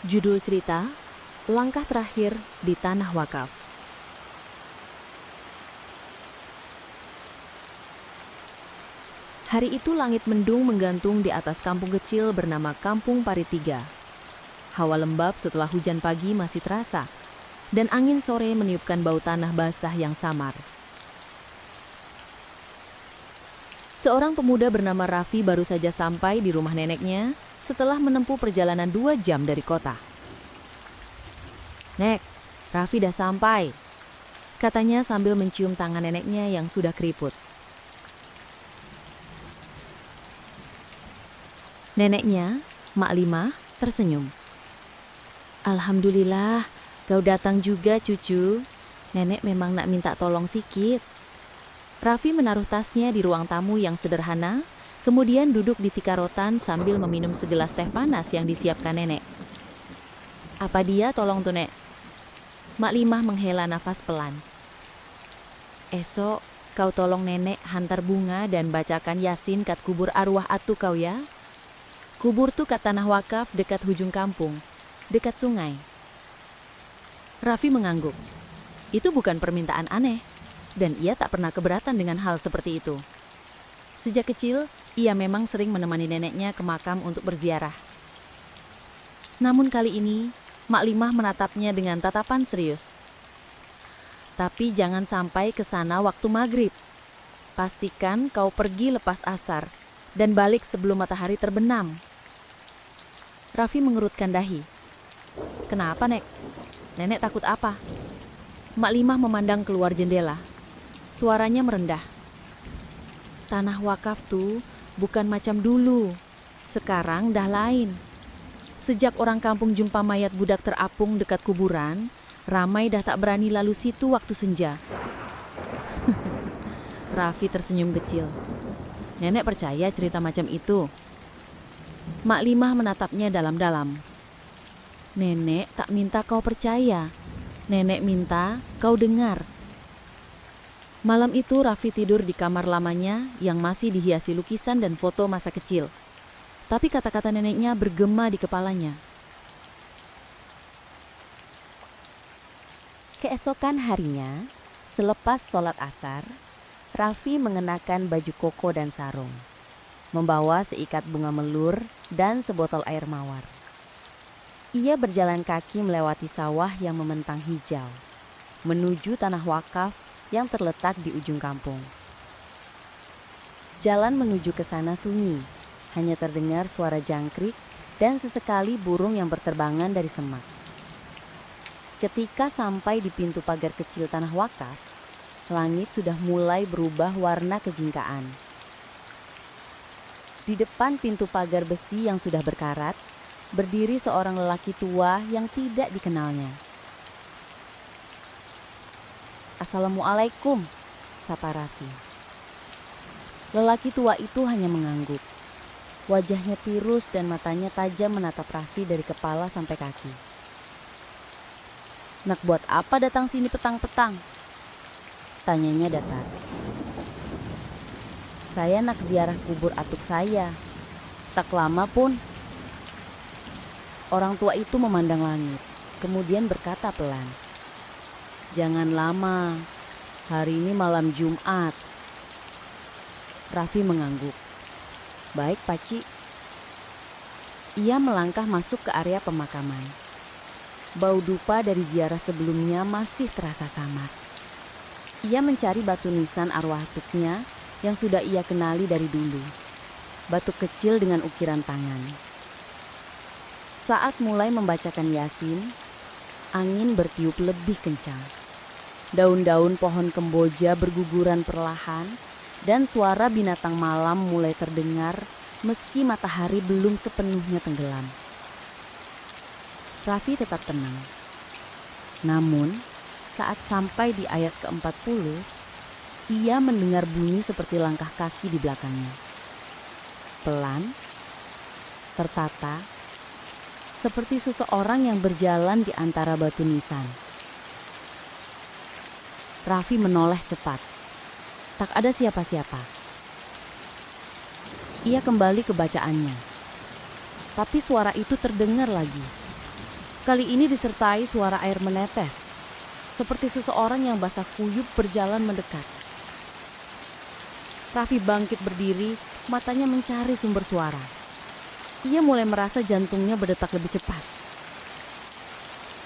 Judul cerita, Langkah Terakhir di Tanah Wakaf. Hari itu langit mendung menggantung di atas kampung kecil bernama Kampung Paritiga. Hawa lembab setelah hujan pagi masih terasa, dan angin sore meniupkan bau tanah basah yang samar. Seorang pemuda bernama Raffi baru saja sampai di rumah neneknya setelah menempuh perjalanan 2 jam dari kota. "Nek, Raffi dah sampai," katanya sambil mencium tangan neneknya yang sudah keriput. Neneknya, Mak Limah, tersenyum. "Alhamdulillah, kau datang juga, cucu. Nenek memang nak minta tolong sikit." Raffi menaruh tasnya di ruang tamu yang sederhana, kemudian duduk di tikar rotan sambil meminum segelas teh panas yang disiapkan nenek. "Apa dia tolong tuh, Nek?" Mak Limah menghela nafas pelan. "Esok kau tolong nenek hantar bunga dan bacakan Yasin kat kubur arwah atu kau ya. Kubur tuh kat tanah wakaf dekat hujung kampung, dekat sungai." Raffi mengangguk. Itu bukan permintaan aneh, dan ia tak pernah keberatan dengan hal seperti itu. Sejak kecil, ia memang sering menemani neneknya ke makam untuk berziarah. Namun kali ini, Mak Limah menatapnya dengan tatapan serius. "Tapi jangan sampai ke sana waktu maghrib. Pastikan kau pergi lepas asar dan balik sebelum matahari terbenam." Raffi mengerutkan dahi. "Kenapa, Nek? Nenek takut apa?" Mak Limah memandang keluar jendela. Suaranya merendah. "Tanah wakaf tuh bukan macam dulu. Sekarang dah lain. Sejak orang kampung jumpa mayat budak terapung dekat kuburan, ramai dah tak berani lalu situ waktu senja." Raffi tersenyum kecil. "Nenek percaya cerita macam itu?" Mak Limah menatapnya dalam-dalam. "Nenek tak minta kau percaya. Nenek minta kau dengar." Malam itu Raffi tidur di kamar lamanya yang masih dihiasi lukisan dan foto masa kecil. Tapi kata-kata neneknya bergema di kepalanya. Keesokan harinya, selepas sholat asar, Raffi mengenakan baju koko dan sarung, membawa seikat bunga melur dan sebotol air mawar. Ia berjalan kaki melewati sawah yang membentang hijau, menuju tanah wakaf yang terletak di ujung kampung. Jalan menuju ke sana sunyi, hanya terdengar suara jangkrik dan sesekali burung yang berterbangan dari semak. Ketika sampai di pintu pagar kecil tanah wakaf, langit sudah mulai berubah warna kejingkaan. Di depan pintu pagar besi yang sudah berkarat, berdiri seorang lelaki tua yang tidak dikenalnya. "Assalamualaikum," sapa Raffi. Lelaki tua itu hanya mengangguk. Wajahnya tirus dan matanya tajam menatap Raffi dari kepala sampai kaki. "Nak buat apa datang sini petang-petang?" tanyanya datar. "Saya nak ziarah kubur atuk saya. Tak lama pun." Orang tua itu memandang langit, kemudian berkata pelan, "Jangan lama, hari ini malam Jumat." Raffi mengangguk. "Baik, Paci." Ia melangkah masuk ke area pemakaman. Bau dupa dari ziarah sebelumnya masih terasa samar. Ia mencari batu nisan arwah atuknya yang sudah ia kenali dari dulu. Batu kecil dengan ukiran tangan. Saat mulai membacakan Yasin, angin bertiup lebih kencang. Daun-daun pohon kemboja berguguran perlahan dan suara binatang malam mulai terdengar meski matahari belum sepenuhnya tenggelam. Raffi tetap tenang. Namun, saat sampai di ayat ke-40, ia mendengar bunyi seperti langkah kaki di belakangnya. Pelan, tertata, seperti seseorang yang berjalan di antara batu nisan. Raffi menoleh cepat. Tak ada siapa-siapa. Ia kembali ke bacaannya. Tapi suara itu terdengar lagi. Kali ini disertai suara air menetes, seperti seseorang yang basah kuyup berjalan mendekat. Raffi bangkit berdiri, matanya mencari sumber suara. Ia mulai merasa jantungnya berdetak lebih cepat.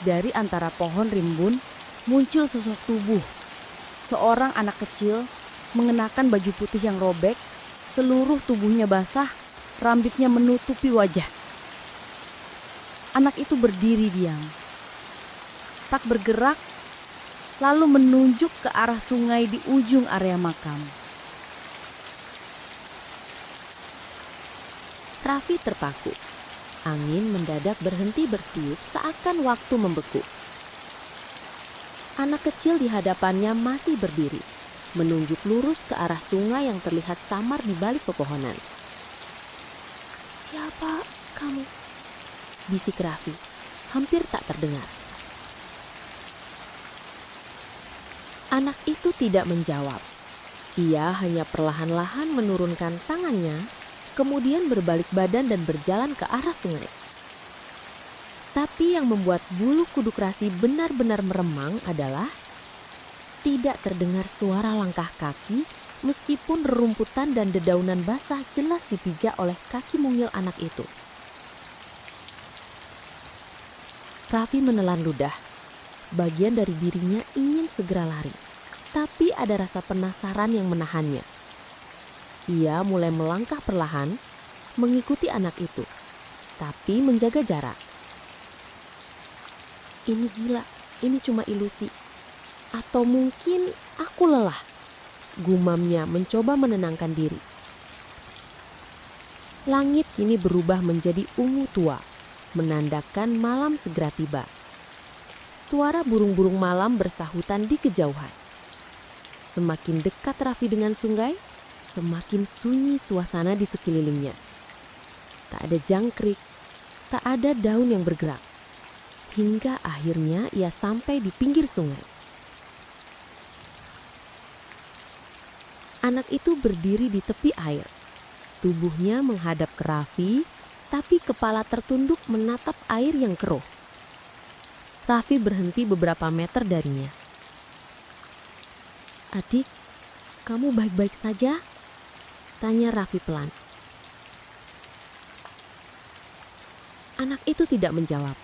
Dari antara pohon rimbun muncul sosok tubuh. Seorang anak kecil mengenakan baju putih yang robek, seluruh tubuhnya basah, rambutnya menutupi wajah. Anak itu berdiri diam, tak bergerak, lalu menunjuk ke arah sungai di ujung area makam. Raffi terpaku. Angin mendadak berhenti bertiup seakan waktu membeku. Anak kecil di hadapannya masih berdiri, menunjuk lurus ke arah sungai yang terlihat samar di balik pepohonan. "Siapa kamu?" bisik Raffi, hampir tak terdengar. Anak itu tidak menjawab. Ia hanya perlahan-lahan menurunkan tangannya, kemudian berbalik badan dan berjalan ke arah sungai. Tapi yang membuat bulu kuduk Raffi benar-benar meremang adalah tidak terdengar suara langkah kaki meskipun rerumputan dan dedaunan basah jelas dipijak oleh kaki mungil anak itu. Raffi menelan ludah. Bagian dari dirinya ingin segera lari, tapi ada rasa penasaran yang menahannya. Ia mulai melangkah perlahan, mengikuti anak itu, tapi menjaga jarak. "Ini gila, ini cuma ilusi. Atau mungkin aku lelah," gumamnya mencoba menenangkan diri. Langit kini berubah menjadi ungu tua, menandakan malam segera tiba. Suara burung-burung malam bersahutan di kejauhan. Semakin dekat Raffi dengan sungai, semakin sunyi suasana di sekelilingnya. Tak ada jangkrik, tak ada daun yang bergerak. Hingga akhirnya ia sampai di pinggir sungai. Anak itu berdiri di tepi air. Tubuhnya menghadap ke Raffi, tapi kepala tertunduk menatap air yang keruh. Raffi berhenti beberapa meter darinya. "Adik, kamu baik-baik saja?" tanya Raffi pelan. Anak itu tidak menjawab.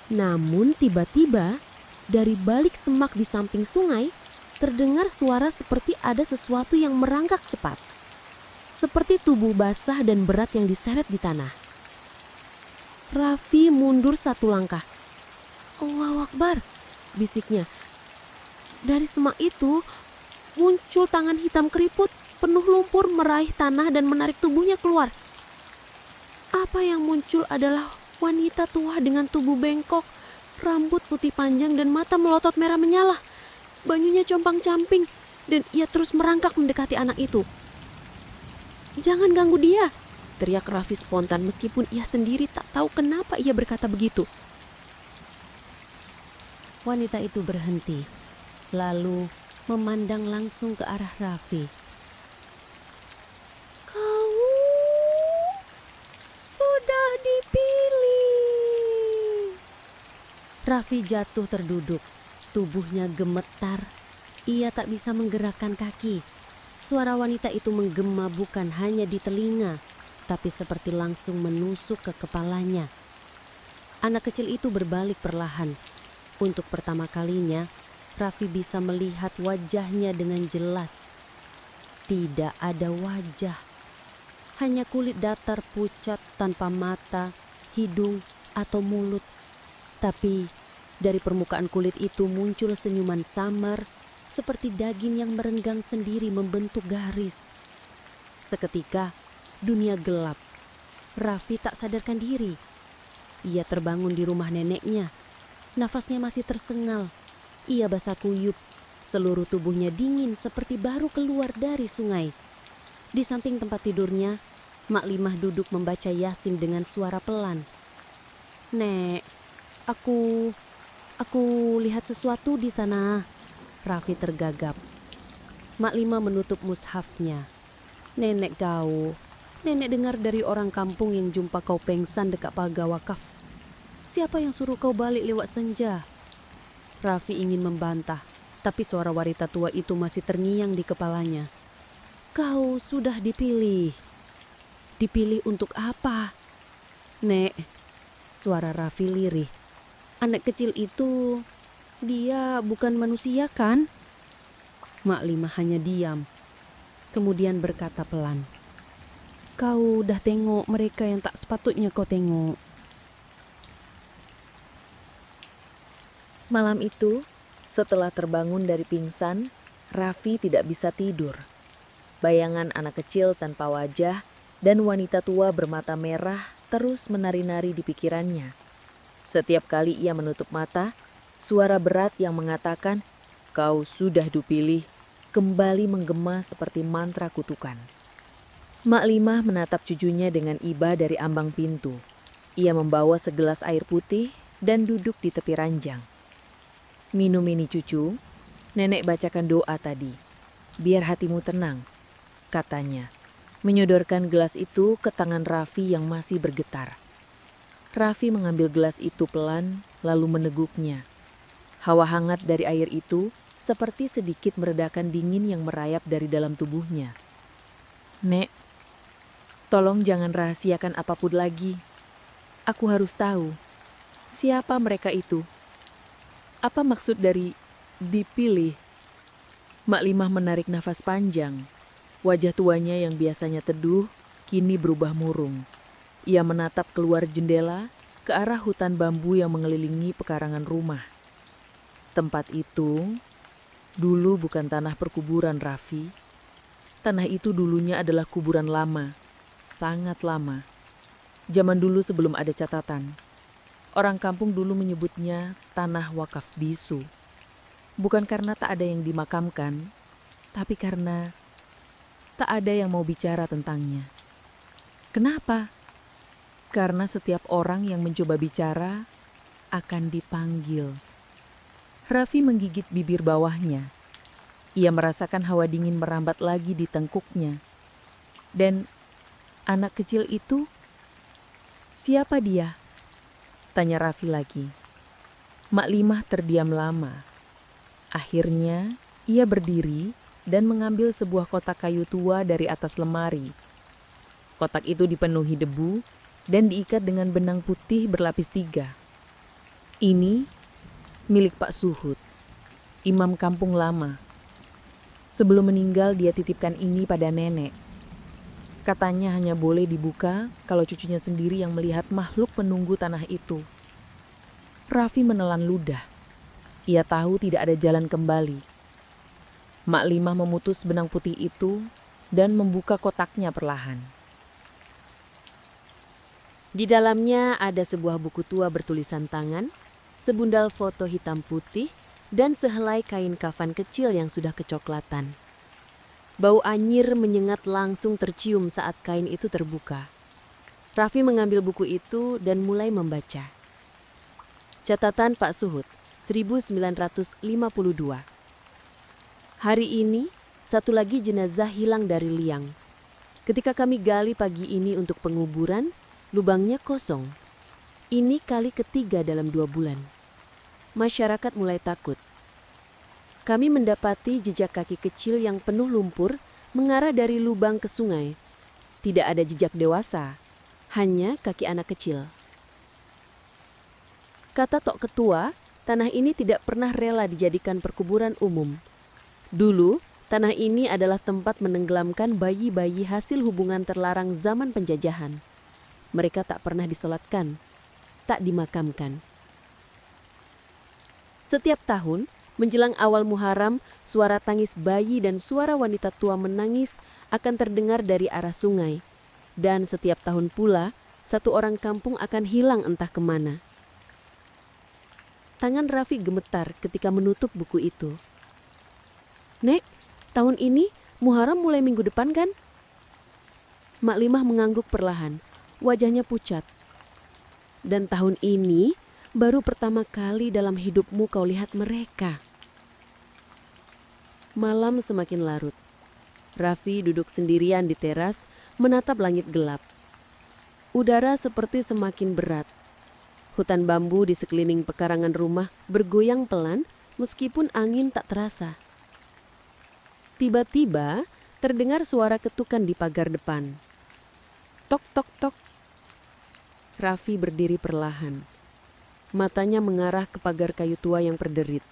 Namun tiba-tiba dari balik semak di samping sungai terdengar suara seperti ada sesuatu yang merangkak cepat. Seperti tubuh basah dan berat yang diseret di tanah. Raffi mundur satu langkah. "Allahu Akbar," bisiknya. Dari semak itu muncul tangan hitam keriput penuh lumpur meraih tanah dan menarik tubuhnya keluar. Apa yang muncul adalah wanita tua dengan tubuh bengkok, rambut putih panjang dan mata melotot merah menyala. Banyunya compang-camping dan ia terus merangkak mendekati anak itu. "Jangan ganggu dia," teriak Raffi spontan meskipun ia sendiri tak tahu kenapa ia berkata begitu. Wanita itu berhenti, lalu memandang langsung ke arah Raffi. "Kau sudah dipilih." Raffi jatuh terduduk, tubuhnya gemetar. Ia tak bisa menggerakkan kaki. Suara wanita itu menggema bukan hanya di telinga, tapi seperti langsung menusuk ke kepalanya. Anak kecil itu berbalik perlahan. Untuk pertama kalinya, Raffi bisa melihat wajahnya dengan jelas. Tidak ada wajah. Hanya kulit datar pucat tanpa mata, hidung, atau mulut. Tapi dari permukaan kulit itu muncul senyuman samar, seperti daging yang merenggang sendiri membentuk garis. Seketika, dunia gelap. Raffi tak sadarkan diri. Ia terbangun di rumah neneknya. Nafasnya masih tersengal. Ia basah kuyup. Seluruh tubuhnya dingin seperti baru keluar dari sungai. Di samping tempat tidurnya, Mak Limah duduk membaca Yasin dengan suara pelan. "Nek, aku lihat sesuatu di sana." Raffi tergagap. Mak Limah menutup mushafnya. "Nenek kau, nenek dengar dari orang kampung yang jumpa kau pengsan dekat pagar wakaf. Siapa yang suruh kau balik lewat senja? Raffi ingin membantah, tapi suara wanita tua itu masih terngiang di kepalanya. Kau sudah dipilih. Dipilih untuk apa? Nek, suara Raffi lirih. Anak kecil itu, dia bukan manusia kan? Mak Lima hanya diam. Kemudian berkata pelan. Kau udah tengok mereka yang tak sepatutnya kau tengok. Malam itu, setelah terbangun dari pingsan, Raffi tidak bisa tidur. Bayangan anak kecil tanpa wajah dan wanita tua bermata merah terus menari-nari di pikirannya. Setiap kali ia menutup mata, suara berat yang mengatakan, "Kau sudah dipilih," kembali menggema seperti mantra kutukan. Mak Limah menatap cucunya dengan iba dari ambang pintu. Ia membawa segelas air putih dan duduk di tepi ranjang. "Minum ini cucu, nenek bacakan doa tadi. Biar hatimu tenang," katanya, menyodorkan gelas itu ke tangan Raffi yang masih bergetar. Raffi mengambil gelas itu pelan, lalu meneguknya. Hawa hangat dari air itu seperti sedikit meredakan dingin yang merayap dari dalam tubuhnya. "Nek, tolong jangan rahasiakan apapun lagi. Aku harus tahu, siapa mereka itu? Apa maksud dari dipilih?" Mak Limah menarik nafas panjang. Wajah tuanya yang biasanya teduh, kini berubah murung. Ia menatap keluar jendela ke arah hutan bambu yang mengelilingi pekarangan rumah. Tempat itu dulu bukan tanah perkuburan, Raffi. Tanah itu dulunya adalah kuburan lama, sangat lama. Zaman dulu sebelum ada catatan. Orang kampung dulu menyebutnya tanah wakaf bisu. Bukan karena tak ada yang dimakamkan, tapi karena tak ada yang mau bicara tentangnya. Kenapa? Karena setiap orang yang mencoba bicara akan dipanggil. Raffi menggigit bibir bawahnya. Ia merasakan hawa dingin merambat lagi di tengkuknya. Dan anak kecil itu, siapa dia? Tanya Raffi lagi. Mak Limah terdiam lama. Akhirnya, ia berdiri dan mengambil sebuah kotak kayu tua dari atas lemari. Kotak itu dipenuhi debu dan diikat dengan benang putih berlapis 3. Ini milik Pak Suhud, imam kampung lama. Sebelum meninggal dia titipkan ini pada nenek. Katanya hanya boleh dibuka kalau cucunya sendiri yang melihat makhluk penunggu tanah itu. Raffi menelan ludah. Ia tahu tidak ada jalan kembali. Mak Limah memutus benang putih itu dan membuka kotaknya perlahan. Di dalamnya ada sebuah buku tua bertulisan tangan, sebundal foto hitam putih, dan sehelai kain kafan kecil yang sudah kecoklatan. Bau anyir menyengat langsung tercium saat kain itu terbuka. Raffi mengambil buku itu dan mulai membaca. Catatan Pak Suhud, 1952. Hari ini, satu lagi jenazah hilang dari liang. Ketika kami gali pagi ini untuk penguburan, lubangnya kosong. Ini kali ketiga dalam 2 bulan. Masyarakat mulai takut. Kami mendapati jejak kaki kecil yang penuh lumpur mengarah dari lubang ke sungai. Tidak ada jejak dewasa, hanya kaki anak kecil. Kata Tok Ketua, tanah ini tidak pernah rela dijadikan perkuburan umum. Dulu, tanah ini adalah tempat menenggelamkan bayi-bayi hasil hubungan terlarang zaman penjajahan. Mereka tak pernah disolatkan, tak dimakamkan. Setiap tahun, menjelang awal Muharram, suara tangis bayi dan suara wanita tua menangis akan terdengar dari arah sungai. Dan setiap tahun pula, satu orang kampung akan hilang entah kemana. Tangan Raffi gemetar ketika menutup buku itu. "Nek, tahun ini Muharram mulai minggu depan kan?" Mak Limah mengangguk perlahan, wajahnya pucat. "Dan tahun ini baru pertama kali dalam hidupmu kau lihat mereka." Malam semakin larut. Raffi duduk sendirian di teras, menatap langit gelap. Udara seperti semakin berat. Hutan bambu di sekeliling pekarangan rumah bergoyang pelan meskipun angin tak terasa. Tiba-tiba terdengar suara ketukan di pagar depan. Tok tok tok. Raffi berdiri perlahan. Matanya mengarah ke pagar kayu tua yang berderit.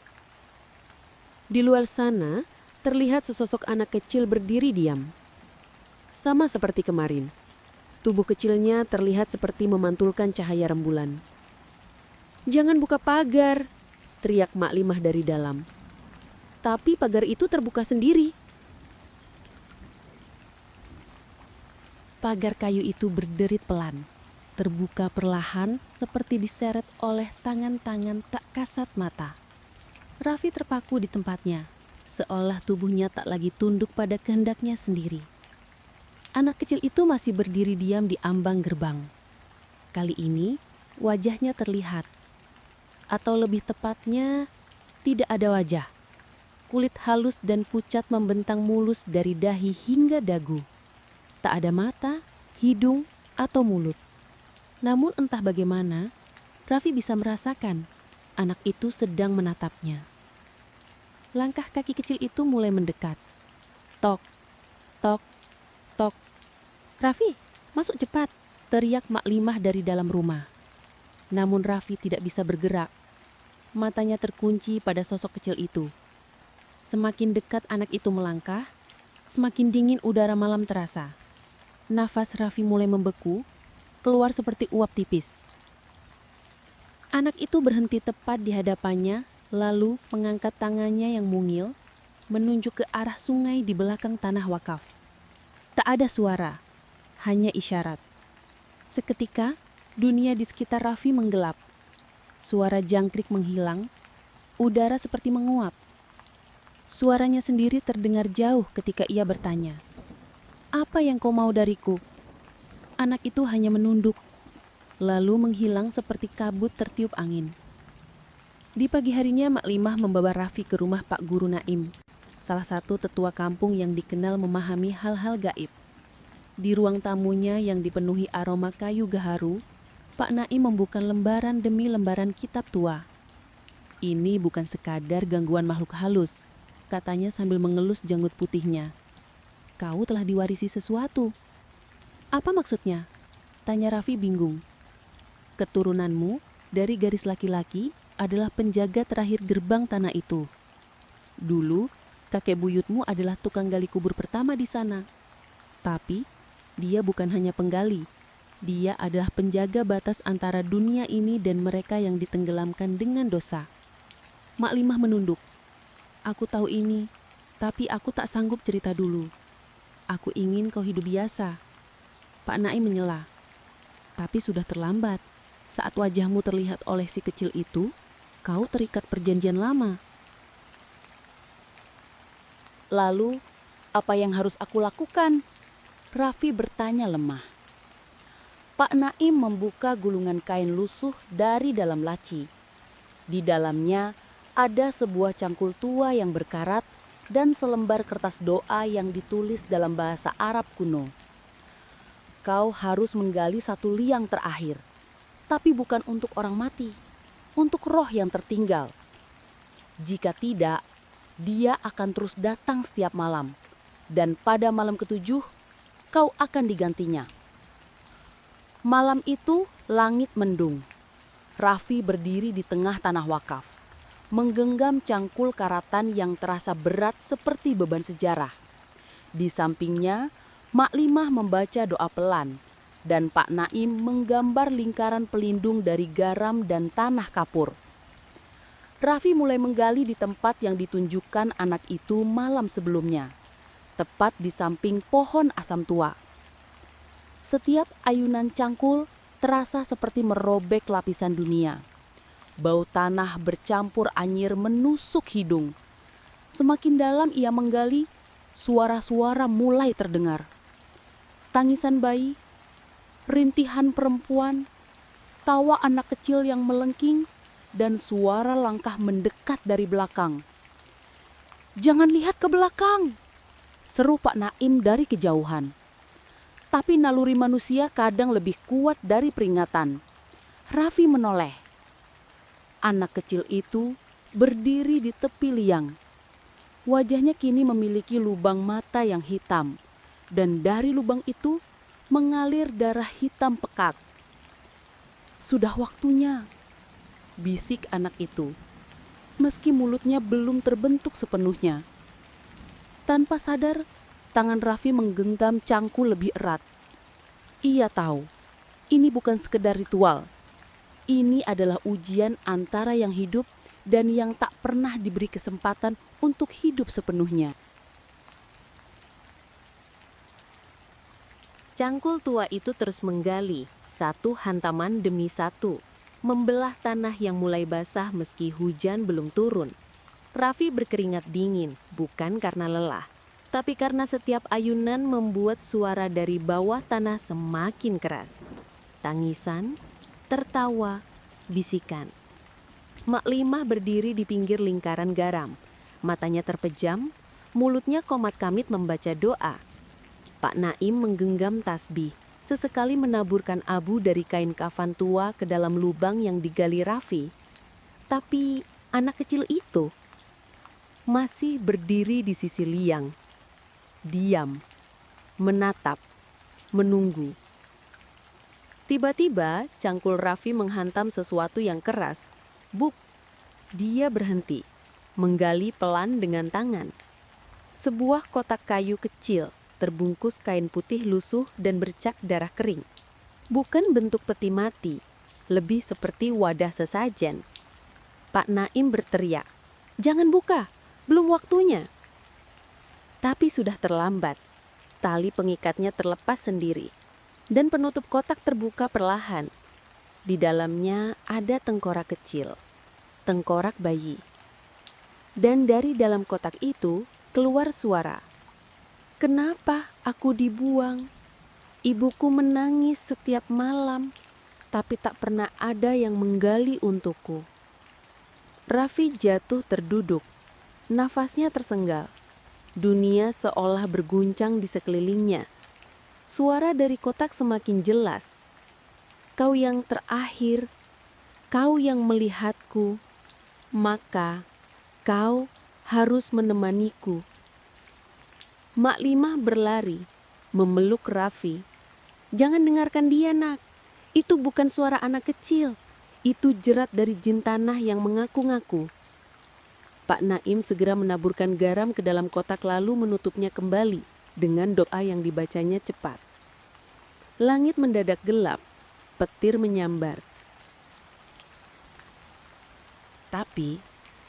Di luar sana terlihat sesosok anak kecil berdiri diam. Sama seperti kemarin, tubuh kecilnya terlihat seperti memantulkan cahaya rembulan. "Jangan buka pagar," teriak Mak Limah dari dalam. Tapi pagar itu terbuka sendiri. Pagar kayu itu berderit pelan, terbuka perlahan seperti diseret oleh tangan-tangan tak kasat mata. Raffi terpaku di tempatnya, seolah tubuhnya tak lagi tunduk pada kehendaknya sendiri. Anak kecil itu masih berdiri diam di ambang gerbang. Kali ini wajahnya terlihat, atau lebih tepatnya tidak ada wajah. Kulit halus dan pucat membentang mulus dari dahi hingga dagu. Tak ada mata, hidung, atau mulut. Namun entah bagaimana, Raffi bisa merasakan anak itu sedang menatapnya. Langkah kaki kecil itu mulai mendekat. Tok, tok, tok. "Raffi, masuk cepat!" teriak Mak Limah dari dalam rumah. Namun Raffi tidak bisa bergerak. Matanya terkunci pada sosok kecil itu. Semakin dekat anak itu melangkah, semakin dingin udara malam terasa. Nafas Raffi mulai membeku, keluar seperti uap tipis. Anak itu berhenti tepat di hadapannya, lalu mengangkat tangannya yang mungil, menunjuk ke arah sungai di belakang tanah wakaf. Tak ada suara, hanya isyarat. Seketika, dunia di sekitar Raffi menggelap. Suara jangkrik menghilang, udara seperti menguap. Suaranya sendiri terdengar jauh ketika ia bertanya, "Apa yang kau mau dariku?" Anak itu hanya menunduk, lalu menghilang seperti kabut tertiup angin. Di pagi harinya Mak Limah membawa Raffi ke rumah Pak Guru Naim, salah satu tetua kampung yang dikenal memahami hal-hal gaib. Di ruang tamunya yang dipenuhi aroma kayu gaharu, Pak Naim membuka lembaran demi lembaran kitab tua. "Ini bukan sekadar gangguan makhluk halus," katanya sambil mengelus janggut putihnya. "Kau telah diwarisi sesuatu." "Apa maksudnya?" tanya Raffi bingung. "Keturunanmu dari garis laki-laki adalah penjaga terakhir gerbang tanah itu. Dulu, kakek buyutmu adalah tukang gali kubur pertama di sana. Tapi, dia bukan hanya penggali. Dia adalah penjaga batas antara dunia ini dan mereka yang ditenggelamkan dengan dosa." Mak Limah menunduk. "Aku tahu ini, tapi aku tak sanggup cerita dulu. Aku ingin kau hidup biasa." Pak Naim menyela. "Tapi sudah terlambat. Saat wajahmu terlihat oleh si kecil itu, kau terikat perjanjian lama." "Lalu, apa yang harus aku lakukan?" Raffi bertanya lemah. Pak Naim membuka gulungan kain lusuh dari dalam laci. Di dalamnya ada sebuah cangkul tua yang berkarat dan selembar kertas doa yang ditulis dalam bahasa Arab kuno. "Kau harus menggali satu liang terakhir, tapi bukan untuk orang mati, untuk roh yang tertinggal. Jika tidak, dia akan terus datang setiap malam, dan pada malam ketujuh, kau akan digantinya." Malam itu langit mendung. Raffi berdiri di tengah tanah wakaf, menggenggam cangkul karatan yang terasa berat seperti beban sejarah. Di sampingnya, Mak Limah membaca doa pelan, dan Pak Naim menggambar lingkaran pelindung dari garam dan tanah kapur. Raffi mulai menggali di tempat yang ditunjukkan anak itu malam sebelumnya, tepat di samping pohon asam tua. Setiap ayunan cangkul terasa seperti merobek lapisan dunia. Bau tanah bercampur anyir menusuk hidung. Semakin dalam ia menggali, suara-suara mulai terdengar. Tangisan bayi, rintihan perempuan, tawa anak kecil yang melengking, dan suara langkah mendekat dari belakang. "Jangan lihat ke belakang!" seru Pak Naim dari kejauhan. Tapi naluri manusia kadang lebih kuat dari peringatan. Raffi menoleh. Anak kecil itu berdiri di tepi liang. Wajahnya kini memiliki lubang mata yang hitam, dan dari lubang itu mengalir darah hitam pekat. "Sudah waktunya," bisik anak itu, meski mulutnya belum terbentuk sepenuhnya. Tanpa sadar, tangan Raffi menggenggam cangkul lebih erat. Ia tahu, ini bukan sekedar ritual. Ini adalah ujian antara yang hidup dan yang tak pernah diberi kesempatan untuk hidup sepenuhnya. Cangkul tua itu terus menggali, satu hantaman demi satu, membelah tanah yang mulai basah meski hujan belum turun. Raffi berkeringat dingin, bukan karena lelah, tapi karena setiap ayunan membuat suara dari bawah tanah semakin keras. Tangisan, tertawa, bisikan. Mak Limah berdiri di pinggir lingkaran garam. Matanya terpejam, mulutnya komat-kamit membaca doa. Pak Naim menggenggam tasbih, sesekali menaburkan abu dari kain kafan tua ke dalam lubang yang digali Raffi. Tapi anak kecil itu masih berdiri di sisi liang. Diam, menatap, menunggu. Tiba-tiba cangkul Raffi menghantam sesuatu yang keras. Buk! Dia berhenti, menggali pelan dengan tangan. Sebuah kotak kayu kecil, terbungkus kain putih lusuh dan bercak darah kering. Bukan bentuk peti mati, lebih seperti wadah sesajen. Pak Naim berteriak, "Jangan buka, belum waktunya." Tapi sudah terlambat. Tali pengikatnya terlepas sendiri, dan penutup kotak terbuka perlahan. Di dalamnya ada tengkorak kecil, tengkorak bayi. Dan dari dalam kotak itu keluar suara, "Kenapa aku dibuang? Ibuku menangis setiap malam, tapi tak pernah ada yang menggali untukku." Raffi jatuh terduduk, nafasnya tersenggal. Dunia seolah berguncang di sekelilingnya. Suara dari kotak semakin jelas. "Kau yang terakhir, kau yang melihatku, maka kau harus menemaniku." Mak Limah berlari, memeluk Raffi. "Jangan dengarkan dia, nak. Itu bukan suara anak kecil. Itu jerat dari jin tanah yang mengaku-ngaku." Pak Naim segera menaburkan garam ke dalam kotak lalu menutupnya kembali dengan doa yang dibacanya cepat. Langit mendadak gelap, petir menyambar. Tapi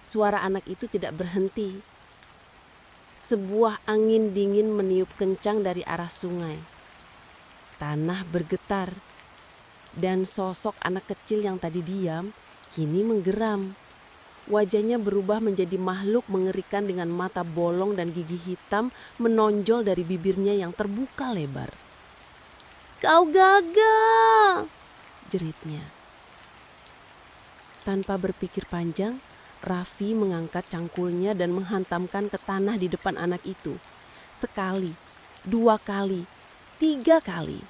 suara anak itu tidak berhenti. Sebuah angin dingin meniup kencang dari arah sungai. Tanah bergetar, dan sosok anak kecil yang tadi diam kini menggeram. Wajahnya berubah menjadi makhluk mengerikan dengan mata bolong dan gigi hitam menonjol dari bibirnya yang terbuka lebar. "Kau gagal!" jeritnya. Tanpa berpikir panjang, Raffi mengangkat cangkulnya dan menghantamkan ke tanah di depan anak itu. Sekali, 2 kali, 3 kali.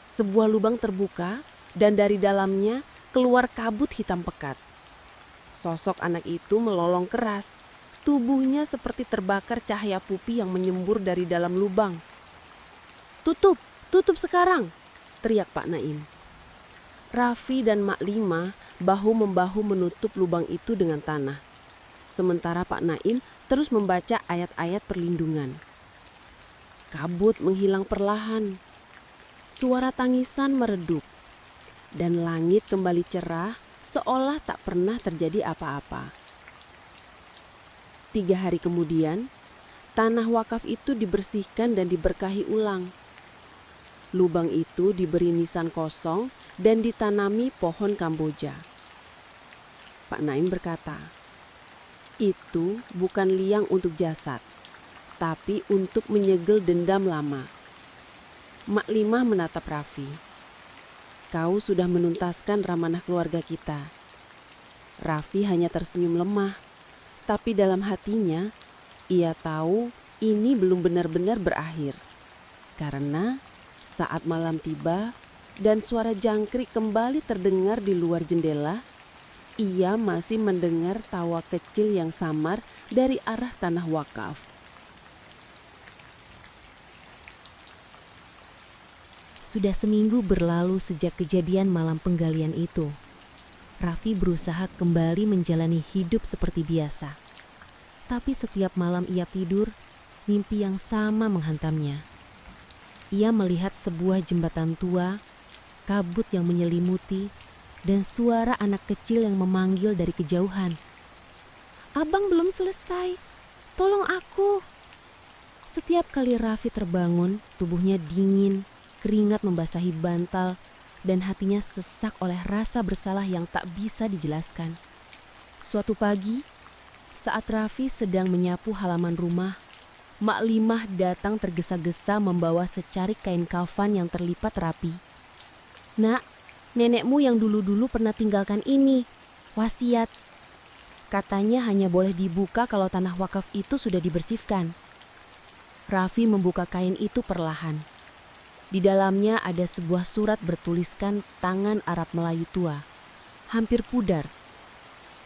Sebuah lubang terbuka dan dari dalamnya keluar kabut hitam pekat. Sosok anak itu melolong keras. Tubuhnya seperti terbakar cahaya pupi yang menyembur dari dalam lubang. Tutup sekarang!" teriak Pak Naim. Raffi dan Mak Limah bahu-membahu menutup lubang itu dengan tanah. Sementara Pak Naim terus membaca ayat-ayat perlindungan. Kabut menghilang perlahan. Suara tangisan meredup. Dan langit kembali cerah seolah tak pernah terjadi apa-apa. 3 hari kemudian, tanah wakaf itu dibersihkan dan diberkahi ulang. Lubang itu diberi nisan kosong dan ditanami pohon Kamboja. Pak Naim berkata, "Itu bukan liang untuk jasad, tapi untuk menyegel dendam lama." Mak Limah menatap Raffi. "Kau sudah menuntaskan ramanah keluarga kita." Raffi hanya tersenyum lemah, tapi dalam hatinya ia tahu ini belum benar-benar berakhir. Karena saat malam tiba, dan suara jangkrik kembali terdengar di luar jendela, ia masih mendengar tawa kecil yang samar dari arah tanah wakaf. Sudah seminggu berlalu sejak kejadian malam penggalian itu. Raffi berusaha kembali menjalani hidup seperti biasa. Tapi setiap malam ia tidur, mimpi yang sama menghantamnya. Ia melihat sebuah jembatan tua, kabut yang menyelimuti, dan suara anak kecil yang memanggil dari kejauhan. "Abang belum selesai, tolong aku." Setiap kali Raffi terbangun, tubuhnya dingin, keringat membasahi bantal, dan hatinya sesak oleh rasa bersalah yang tak bisa dijelaskan. Suatu pagi, saat Raffi sedang menyapu halaman rumah, Mak Limah datang tergesa-gesa membawa secarik kain kafan yang terlipat rapi. "Nak, nenekmu yang dulu-dulu pernah tinggalkan ini, wasiat. Katanya hanya boleh dibuka kalau tanah wakaf itu sudah dibersihkan." Raffi membuka kain itu perlahan. Di dalamnya ada sebuah surat bertuliskan tangan Arab Melayu tua. Hampir pudar,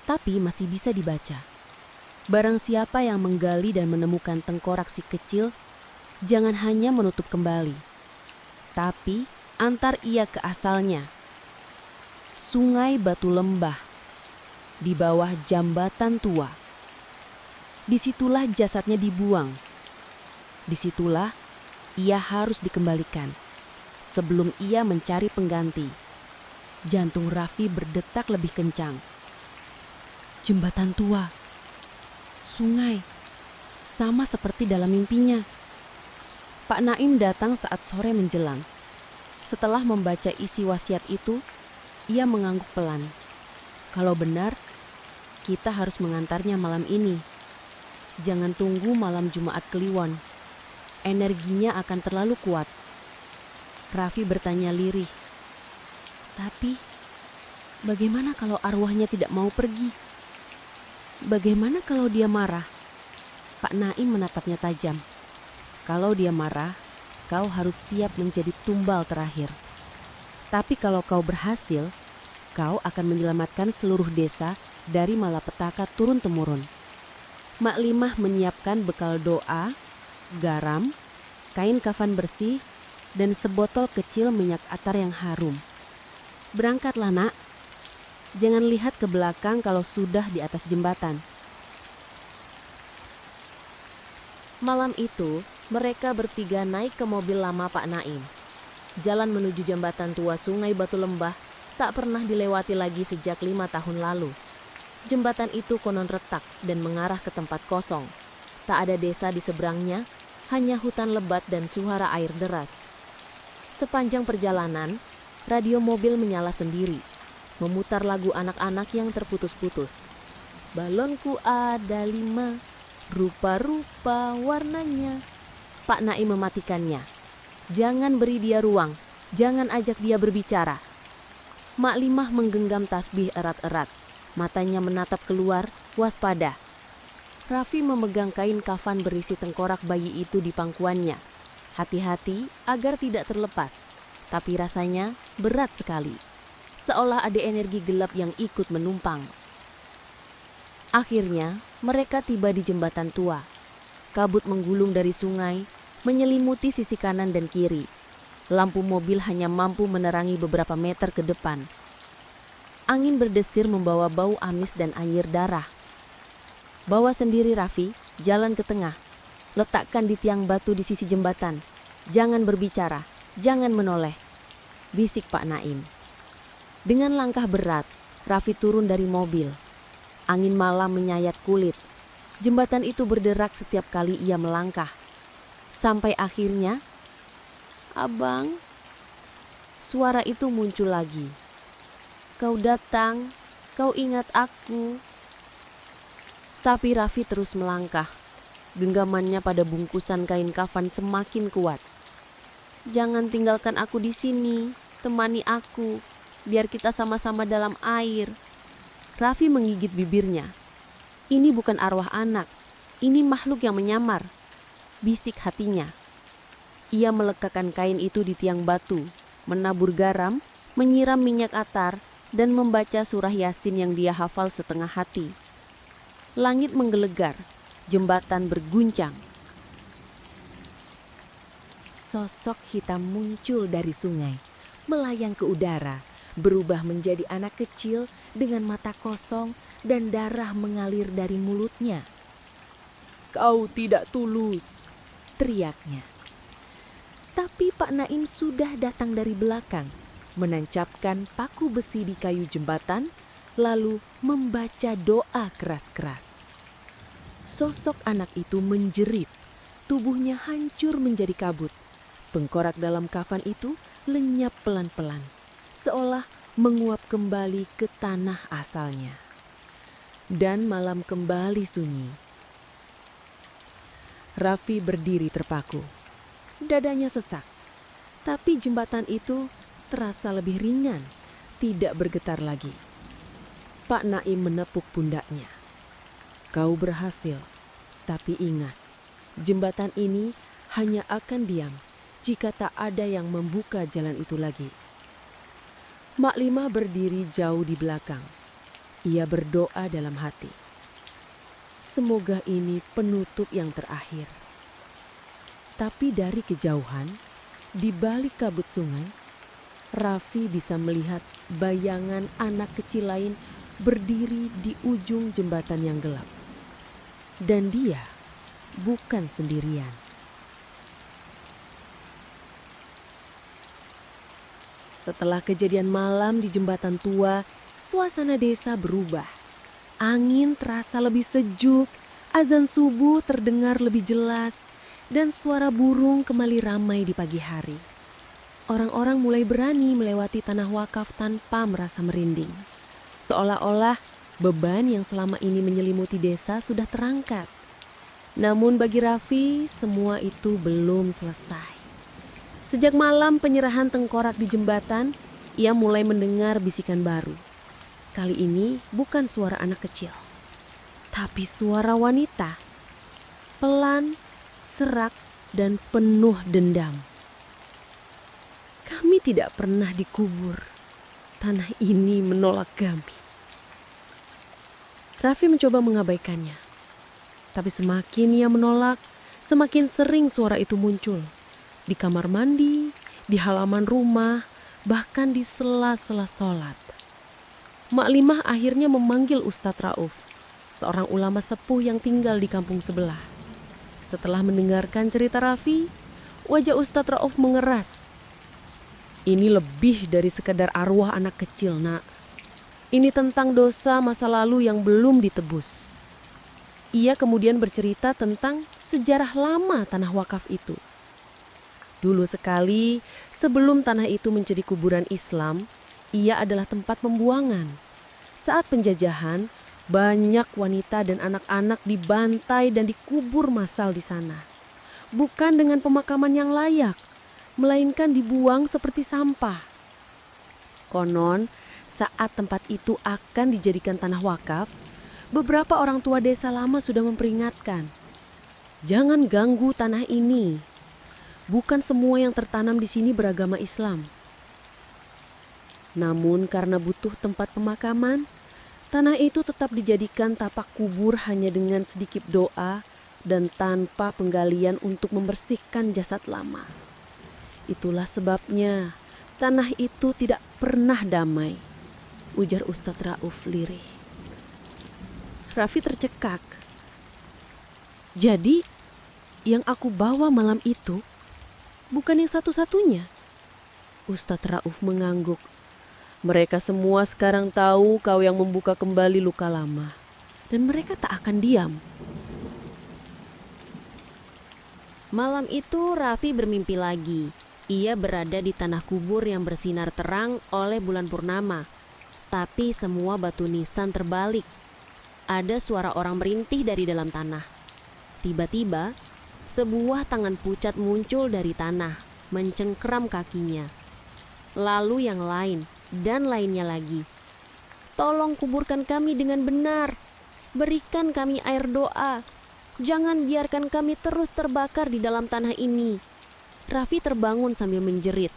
tapi masih bisa dibaca. Barang siapa yang menggali dan menemukan tengkorak si kecil, jangan hanya menutup kembali, tapi antar ia ke asalnya. Sungai Batu Lembah, di bawah jambatan tua. Disitulah jasadnya dibuang. Disitulah ia harus dikembalikan sebelum ia mencari pengganti. Jantung Raffi berdetak lebih kencang. Jembatan tua, sungai, sama seperti dalam mimpinya. Pak Naim datang saat sore menjelang. Setelah membaca isi wasiat itu, ia mengangguk pelan. Kalau benar, kita harus mengantarnya malam ini. Jangan tunggu malam Jumat Kliwon. Energinya akan terlalu kuat. Raffi bertanya lirih. Tapi, bagaimana kalau arwahnya tidak mau pergi? Bagaimana kalau dia marah? Pak Naim menatapnya tajam. Kalau dia marah, kau harus siap menjadi tumbal terakhir. Tapi kalau kau berhasil, kau akan menyelamatkan seluruh desa dari malapetaka turun-temurun. Mak Limah menyiapkan bekal doa, garam, kain kafan bersih, dan sebotol kecil minyak atar yang harum. Berangkatlah, Nak. Jangan lihat ke belakang kalau sudah di atas jembatan. Malam itu, mereka bertiga naik ke mobil lama Pak Naim. Jalan menuju jembatan tua Sungai Batu Lembah tak pernah dilewati lagi sejak 5 tahun lalu. Jembatan itu konon retak dan mengarah ke tempat kosong. Tak ada desa di seberangnya, hanya hutan lebat dan suara air deras. Sepanjang perjalanan, radio mobil menyala sendiri, memutar lagu anak-anak yang terputus-putus. Balonku ada 5, rupa-rupa warnanya. Pak Naim mematikannya. Jangan beri dia ruang, jangan ajak dia berbicara. Mak Limah menggenggam tasbih erat-erat, matanya menatap keluar, waspada. Raffi memegang kain kafan berisi tengkorak bayi itu di pangkuannya. Hati-hati agar tidak terlepas, tapi rasanya berat sekali. Seolah ada energi gelap yang ikut menumpang. Akhirnya, mereka tiba di jembatan tua. Kabut menggulung dari sungai, menyelimuti sisi kanan dan kiri. Lampu mobil hanya mampu menerangi beberapa meter ke depan. Angin berdesir membawa bau amis dan anyir darah. Bawa sendiri Raffi, jalan ke tengah. Letakkan di tiang batu di sisi jembatan. Jangan berbicara, jangan menoleh, bisik Pak Naim. Dengan langkah berat, Raffi turun dari mobil. Angin malam menyayat kulit. Jembatan itu berderak setiap kali ia melangkah. Sampai akhirnya, "Abang," suara itu muncul lagi. "Kau datang, kau ingat aku." Tapi Raffi terus melangkah. Genggamannya pada bungkusan kain kafan semakin kuat. "Jangan tinggalkan aku di sini, temani aku, biar kita sama-sama dalam air." Raffi menggigit bibirnya. Ini bukan arwah anak, ini makhluk yang menyamar, bisik hatinya. Ia melekakkan kain itu di tiang batu, menabur garam, menyiram minyak atar, dan membaca surah Yasin yang dia hafal setengah hati. Langit menggelegar, jembatan berguncang. Sosok hitam muncul dari sungai, melayang ke udara, berubah menjadi anak kecil dengan mata kosong dan darah mengalir dari mulutnya. "Kau tidak tulus," teriaknya. Tapi Pak Naim sudah datang dari belakang, menancapkan paku besi di kayu jembatan, lalu membaca doa keras-keras. Sosok anak itu menjerit, tubuhnya hancur menjadi kabut. Bengkorak dalam kafan itu lenyap pelan-pelan, seolah menguap kembali ke tanah asalnya. Dan malam kembali sunyi. Raffi berdiri terpaku. Dadanya sesak, tapi jembatan itu terasa lebih ringan, tidak bergetar lagi. Pak Naim menepuk pundaknya. "Kau berhasil, tapi ingat, jembatan ini hanya akan diam jika tak ada yang membuka jalan itu lagi." Mak Limah berdiri jauh di belakang. Ia berdoa dalam hati. Semoga ini penutup yang terakhir. Tapi dari kejauhan, di balik kabut sungai, Raffi bisa melihat bayangan anak kecil lain berdiri di ujung jembatan yang gelap. Dan dia bukan sendirian. Setelah kejadian malam di jembatan tua, suasana desa berubah. Angin terasa lebih sejuk, azan subuh terdengar lebih jelas, dan suara burung kembali ramai di pagi hari. Orang-orang mulai berani melewati tanah wakaf tanpa merasa merinding. Seolah-olah beban yang selama ini menyelimuti desa sudah terangkat. Namun bagi Raffi, semua itu belum selesai. Sejak malam penyerahan tengkorak di jembatan, ia mulai mendengar bisikan baru. Kali ini bukan suara anak kecil, tapi suara wanita. Pelan, serak, dan penuh dendam. "Kami tidak pernah dikubur. Tanah ini menolak kami." Raffi mencoba mengabaikannya. Tapi semakin ia menolak, semakin sering suara itu muncul. Di kamar mandi, di halaman rumah, bahkan di sela-sela sholat. Mak Limah akhirnya memanggil Ustadz Rauf, seorang ulama sepuh yang tinggal di kampung sebelah. Setelah mendengarkan cerita Raffi, wajah Ustadz Rauf mengeras. "Ini lebih dari sekadar arwah anak kecil, Nak. Ini tentang dosa masa lalu yang belum ditebus." Ia kemudian bercerita tentang sejarah lama tanah wakaf itu. Dulu sekali, sebelum tanah itu menjadi kuburan Islam, ia adalah tempat pembuangan. Saat penjajahan, banyak wanita dan anak-anak dibantai dan dikubur massal di sana. Bukan dengan pemakaman yang layak, melainkan dibuang seperti sampah. Konon, saat tempat itu akan dijadikan tanah wakaf, beberapa orang tua desa lama sudah memperingatkan, "Jangan ganggu tanah ini. Bukan semua yang tertanam di sini beragama Islam." Namun karena butuh tempat pemakaman, tanah itu tetap dijadikan tapak kubur hanya dengan sedikit doa dan tanpa penggalian untuk membersihkan jasad lama. Itulah sebabnya tanah itu tidak pernah damai, ujar Ustadz Rauf lirih. Raffi tercekak. "Jadi yang aku bawa malam itu bukan yang satu-satunya?" Ustadz Rauf mengangguk. "Mereka semua sekarang tahu kau yang membuka kembali luka lama. Dan mereka tak akan diam." Malam itu Raffi bermimpi lagi. Ia berada di tanah kubur yang bersinar terang oleh bulan purnama. Tapi semua batu nisan terbalik. Ada suara orang merintih dari dalam tanah. Tiba-tiba, sebuah tangan pucat muncul dari tanah, mencengkeram kakinya. Lalu yang lain, dan lainnya lagi. "Tolong kuburkan kami dengan benar. Berikan kami air doa. Jangan biarkan kami terus terbakar di dalam tanah ini." Raffi terbangun sambil menjerit.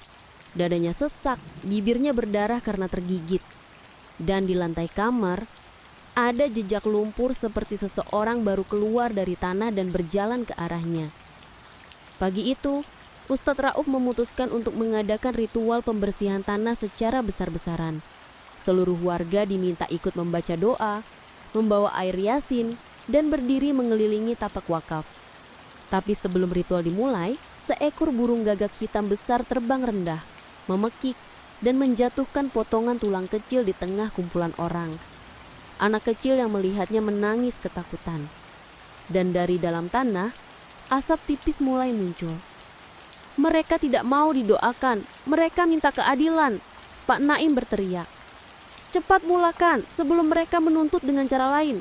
Dadanya sesak, bibirnya berdarah karena tergigit. Dan di lantai kamar, ada jejak lumpur seperti seseorang baru keluar dari tanah dan berjalan ke arahnya. Pagi itu, Ustadz Rauf memutuskan untuk mengadakan ritual pembersihan tanah secara besar-besaran. Seluruh warga diminta ikut membaca doa, membawa air yasin, dan berdiri mengelilingi tapak wakaf. Tapi sebelum ritual dimulai, seekor burung gagak hitam besar terbang rendah, memekik, dan menjatuhkan potongan tulang kecil di tengah kumpulan orang. Anak kecil yang melihatnya menangis ketakutan. Dan dari dalam tanah, asap tipis mulai muncul. Mereka tidak mau didoakan, mereka minta keadilan. Pak Naim berteriak. Cepat mulakan sebelum mereka menuntut dengan cara lain.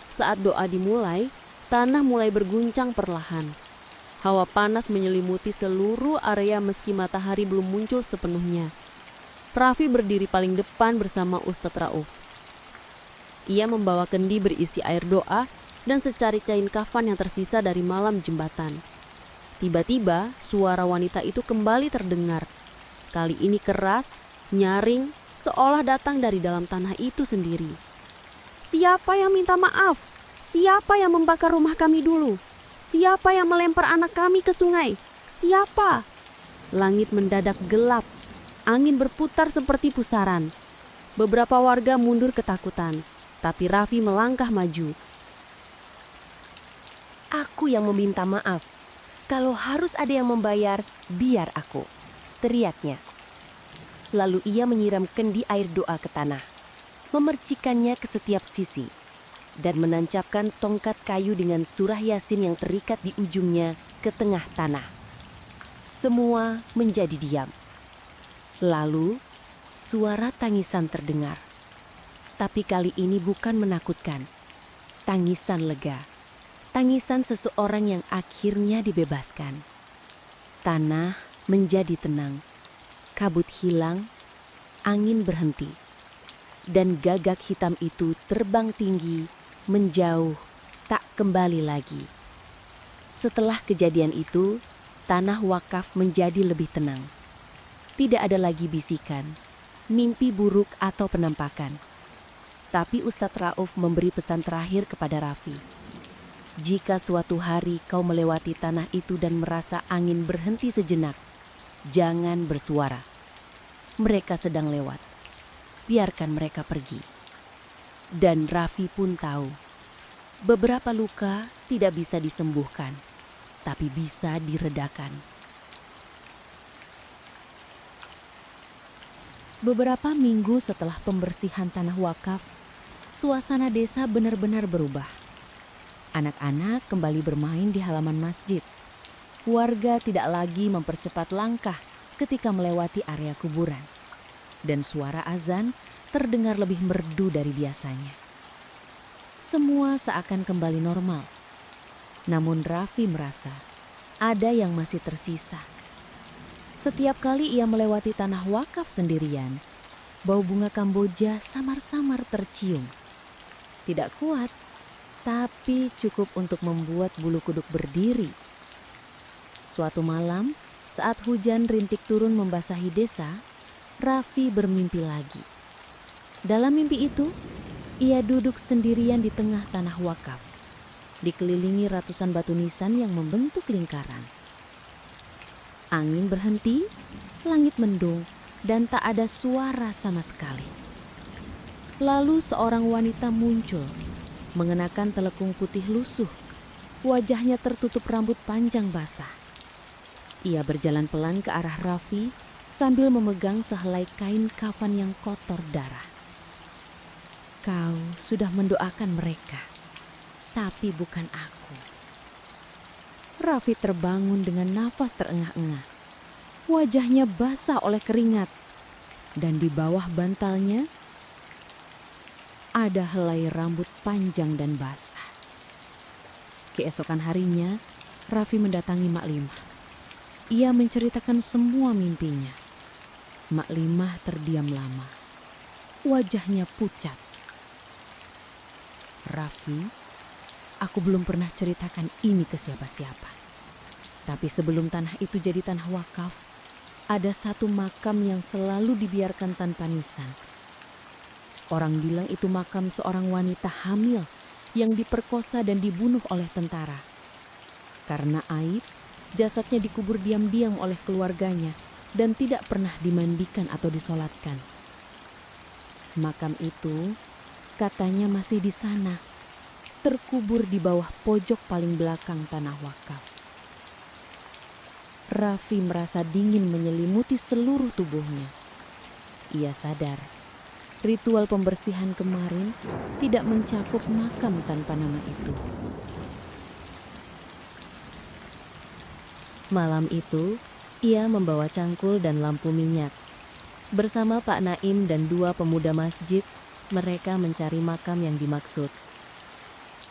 Saat doa dimulai, tanah mulai berguncang perlahan. Hawa panas menyelimuti seluruh area meski matahari belum muncul sepenuhnya. Raffi berdiri paling depan bersama Ustadz Rauf. Ia membawa kendi berisi air doa dan secari kain kafan yang tersisa dari malam jembatan. Tiba-tiba suara wanita itu kembali terdengar. Kali ini keras, nyaring, seolah datang dari dalam tanah itu sendiri. Siapa yang minta maaf? Siapa yang membakar rumah kami dulu? Siapa yang melempar anak kami ke sungai? Siapa? Langit mendadak gelap. Angin berputar seperti pusaran. Beberapa warga mundur ketakutan, tapi Raffi melangkah maju. Aku yang meminta maaf. Kalau harus ada yang membayar, biar aku, teriaknya. Lalu ia menyiram kendi air doa ke tanah, memercikannya ke setiap sisi, dan menancapkan tongkat kayu dengan surah Yasin yang terikat di ujungnya ke tengah tanah. Semua menjadi diam. Lalu, suara tangisan terdengar. Tapi kali ini bukan menakutkan. Tangisan lega. Tangisan seseorang yang akhirnya dibebaskan. Tanah menjadi tenang. Kabut hilang, angin berhenti. Dan gagak hitam itu terbang tinggi, menjauh, tak kembali lagi. Setelah kejadian itu, tanah wakaf menjadi lebih tenang. Tidak ada lagi bisikan, mimpi buruk atau penampakan. Tapi Ustadz Rauf memberi pesan terakhir kepada Raffi. Jika suatu hari kau melewati tanah itu dan merasa angin berhenti sejenak, jangan bersuara. Mereka sedang lewat. Biarkan mereka pergi. Dan Raffi pun tahu, beberapa luka tidak bisa disembuhkan, tapi bisa diredakan. Beberapa minggu setelah pembersihan tanah wakaf, suasana desa benar-benar berubah. Anak-anak kembali bermain di halaman masjid. Warga tidak lagi mempercepat langkah ketika melewati area kuburan. Dan suara azan terdengar lebih merdu dari biasanya. Semua seakan kembali normal. Namun Raffi merasa ada yang masih tersisa. Setiap kali ia melewati tanah wakaf sendirian, bau bunga Kamboja samar-samar tercium. Tidak kuat, tapi cukup untuk membuat bulu kuduk berdiri. Suatu malam, saat hujan rintik turun membasahi desa, Raffi bermimpi lagi. Dalam mimpi itu, ia duduk sendirian di tengah tanah wakaf, dikelilingi ratusan batu nisan yang membentuk lingkaran. Angin berhenti, langit mendung, dan tak ada suara sama sekali. Lalu seorang wanita muncul, mengenakan telekung putih lusuh. Wajahnya tertutup rambut panjang basah. Ia berjalan pelan ke arah Raffi sambil memegang sehelai kain kafan yang kotor darah. Kau sudah mendoakan mereka, tapi bukan aku. Raffi terbangun dengan nafas terengah-engah. Wajahnya basah oleh keringat. Dan di bawah bantalnya ada helai rambut panjang dan basah. Keesokan harinya, Raffi mendatangi Mak Limah. Ia menceritakan semua mimpinya. Mak Limah terdiam lama. Wajahnya pucat. Raffi, aku belum pernah ceritakan ini ke siapa-siapa. Tapi sebelum tanah itu jadi tanah wakaf, ada satu makam yang selalu dibiarkan tanpa nisan. Orang bilang itu makam seorang wanita hamil yang diperkosa dan dibunuh oleh tentara. Karena aib, jasadnya dikubur diam-diam oleh keluarganya dan tidak pernah dimandikan atau disolatkan. Makam itu katanya masih di sana, terkubur di bawah pojok paling belakang tanah wakaf. Raffi merasa dingin menyelimuti seluruh tubuhnya. Ia sadar, ritual pembersihan kemarin tidak mencakup makam tanpa nama itu. Malam itu, ia membawa cangkul dan lampu minyak. Bersama Pak Naim dan 2 pemuda masjid, mereka mencari makam yang dimaksud.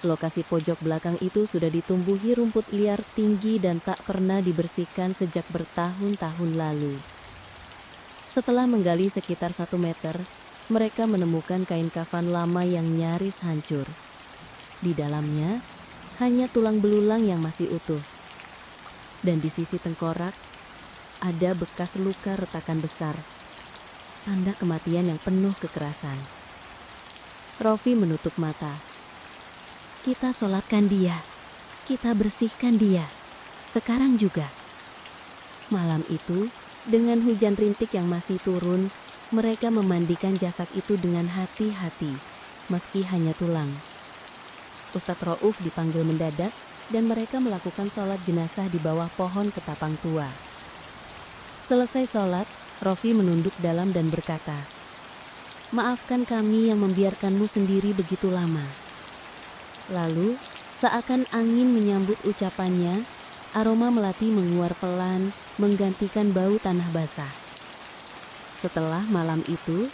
Lokasi pojok belakang itu sudah ditumbuhi rumput liar tinggi dan tak pernah dibersihkan sejak bertahun-tahun lalu. Setelah menggali sekitar 1 meter, mereka menemukan kain kafan lama yang nyaris hancur. Di dalamnya, hanya tulang belulang yang masih utuh. Dan di sisi tengkorak, ada bekas luka retakan besar. Tanda kematian yang penuh kekerasan. Raffi menutup mata. Kita sholatkan dia, kita bersihkan dia, sekarang juga. Malam itu, dengan hujan rintik yang masih turun, mereka memandikan jasad itu dengan hati-hati, meski hanya tulang. Ustadz Rauf dipanggil mendadak dan mereka melakukan sholat jenazah di bawah pohon ketapang tua. Selesai sholat, Raffi menunduk dalam dan berkata, "Maafkan kami yang membiarkanmu sendiri begitu lama." Lalu, seakan angin menyambut ucapannya, aroma melati menguar pelan, menggantikan bau tanah basah. Setelah malam itu,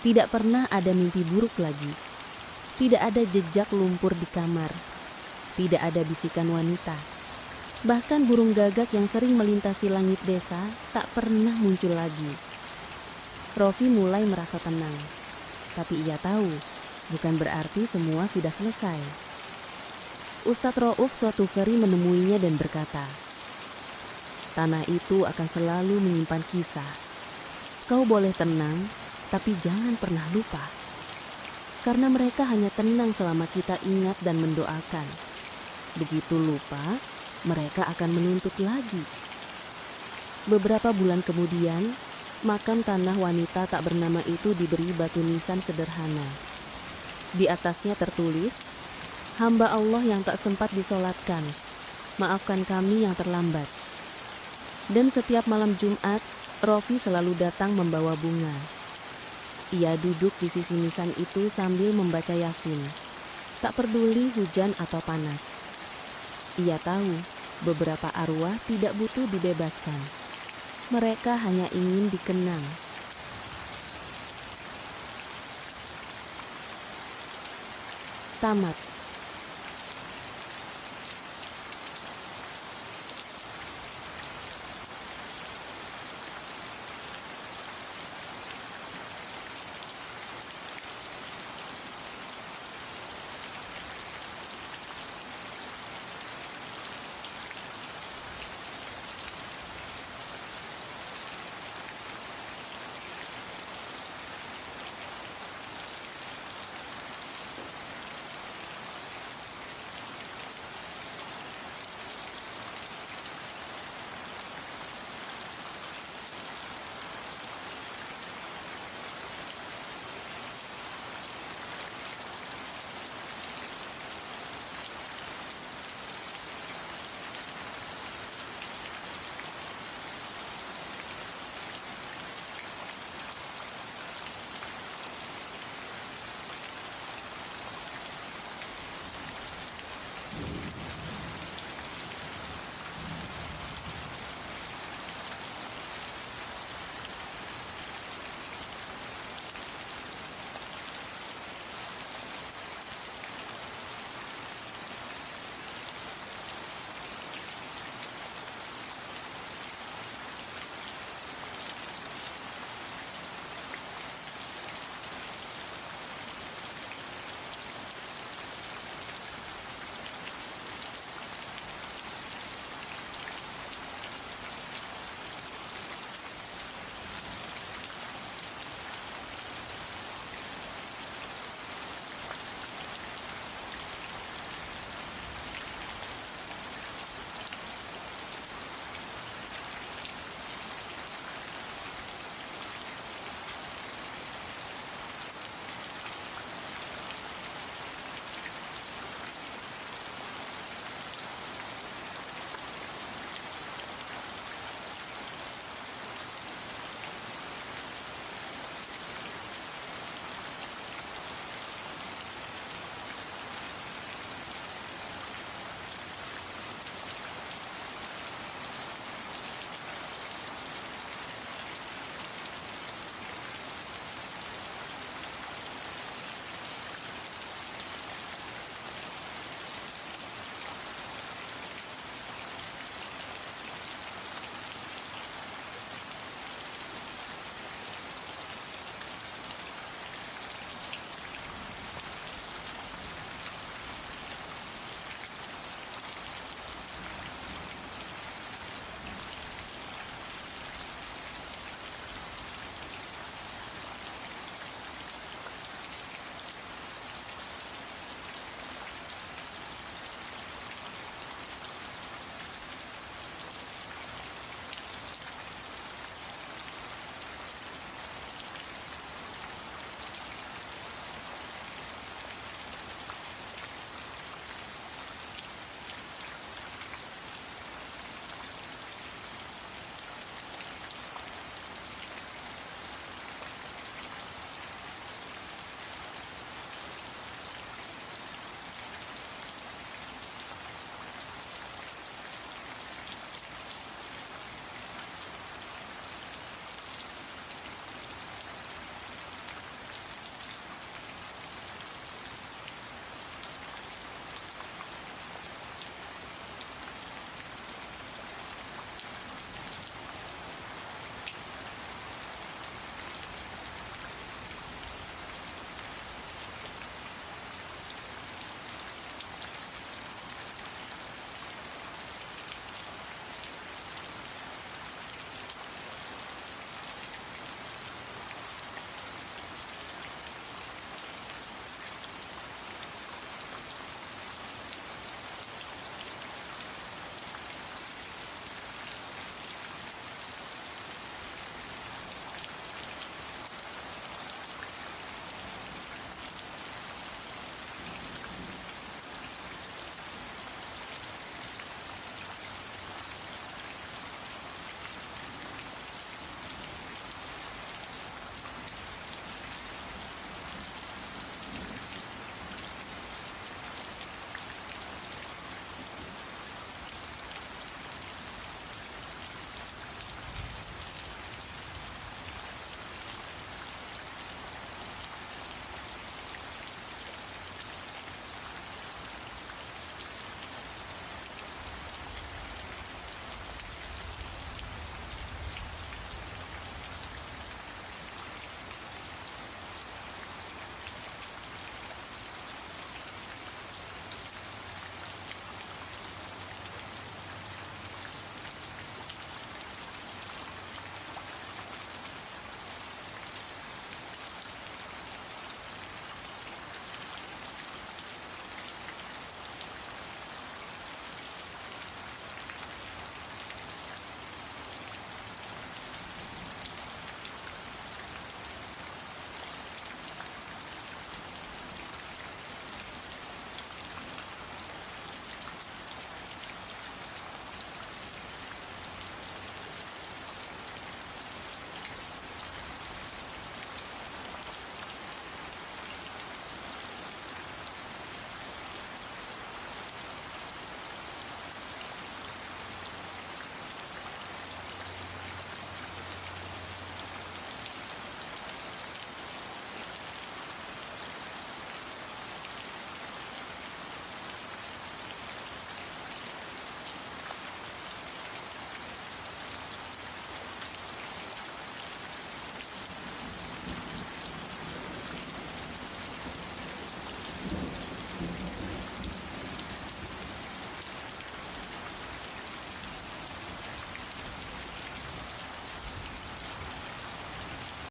tidak pernah ada mimpi buruk lagi. Tidak ada jejak lumpur di kamar. Tidak ada bisikan wanita. Bahkan burung gagak yang sering melintasi langit desa tak pernah muncul lagi. Raffi mulai merasa tenang. Tapi ia tahu, bukan berarti semua sudah selesai. Ustadz Rauf suatu hari menemuinya dan berkata, "Tanah itu akan selalu menyimpan kisah. Kau boleh tenang, tapi jangan pernah lupa. Karena mereka hanya tenang selama kita ingat dan mendoakan. Begitu lupa, mereka akan menuntut lagi." Beberapa bulan kemudian, makam tanah wanita tak bernama itu diberi batu nisan sederhana. Di atasnya tertulis, "Hamba Allah yang tak sempat disolatkan, maafkan kami yang terlambat." Dan setiap malam Jumat, Raffi selalu datang membawa bunga. Ia duduk di sisi nisan itu sambil membaca Yasin, tak peduli hujan atau panas. Ia tahu beberapa arwah tidak butuh dibebaskan. Mereka hanya ingin dikenang. Tamat.